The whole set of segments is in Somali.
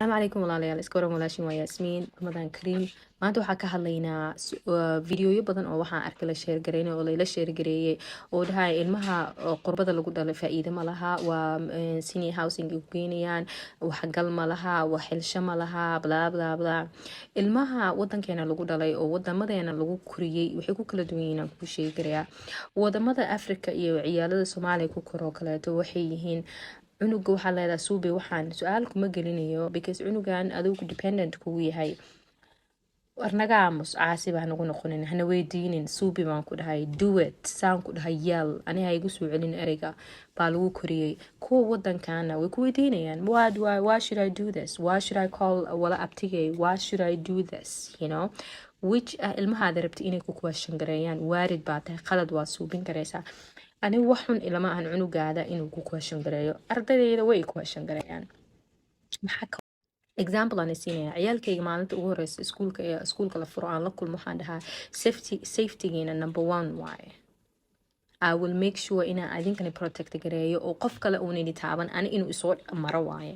السلام عليكم walaalayaal iska waran walaashin waa Yaasmiin Ramadan Kareem maanta waxaan ka hadlaynaa fiidiyoyo badan oo waxaan arkay la share gareynay oo la share gareeyay oo dhahay ilmaha qurbada lagu dhalay faa'iido ma laha waa senior housing u geynayaan wax gal ma laha wax xilsho ma laha bla bla bla ilmaha wadankeena lagu dhalay oo wadamadeena lagu koriyay waxay ku kala duwan yihiin ku sheegi karaya wadamada Afrika iyo ciyaalada Soomaaliya ku koroo kaleeto waxay yihiin cunuga waxaa leedahay suubi waxaan su-aal kuma gelinayo because cunugan adigu dependent kugu yahay warnaga aamus caasi baa nagu noqonin hana weydiinin suubi baan ku dhahay do it saan ku dhahay yeel aniga igu soo celin ereyga baa lagu koriyay kuwa wadankana way ku weydiinayaan why should I do this why should I call wala abtigay why should I do this which ilmahaada rabta inay ku question gareeyaan waarid baa tahay qalad waa suubin karaysaa aniga waxun ilama aan cunugaada inuu ku question gareeyo ardaydeeda way question gareeyaan maxaa example aan siinaya ciyaalkayga maalinta ugu horeysa iskuulka la furo aan la kulmo waxaan dhahaa safetygeena number 1 waaye I will make sure inaan idinkani protect gareeyo oo qof kale uunani taaban ani inuu isoo maro waaye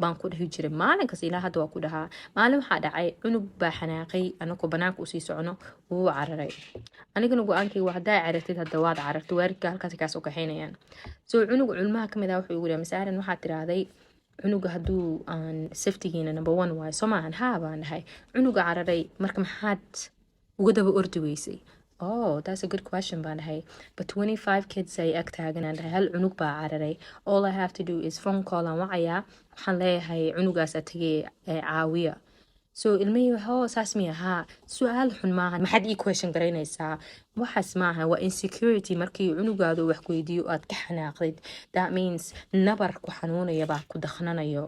baan ku dhihi jiray maalinkaas ilaa hadda waa ku dhahaa maalin waxaa dhacay cunug baa xanaaqay anagoo banaanka usii socono wuu cararay anigana go-aankayga waa haddaa carartid hadda waad carartay waaridka halkaas kaas u kaxaynayaan so cunuga culmaha kamid ah wuxuu igu yidhi masaaran waxaad tiraahday cunuga hadduu aan safetygiina number 1 waayo soo maahan haa baan dhahay cunuga cararay marka maxaad uga daba ordi weysay Oh, that's a good question, Bandahay. But 25 kids say agtagan and hal cunug ba cararay. All I have to do is phone call and wacaya waxaan leeyahay cunugaas atagay caawiya. So ilmihi saas miya ha su'aal xun maahan maxaad ii question garaynaysaa waxaas maahan waa insecurity markii cunugaadu wax ku weydiiyo aad ka xanaaqdid that means nabar ku xanuunaya baa ku dakhnaanayo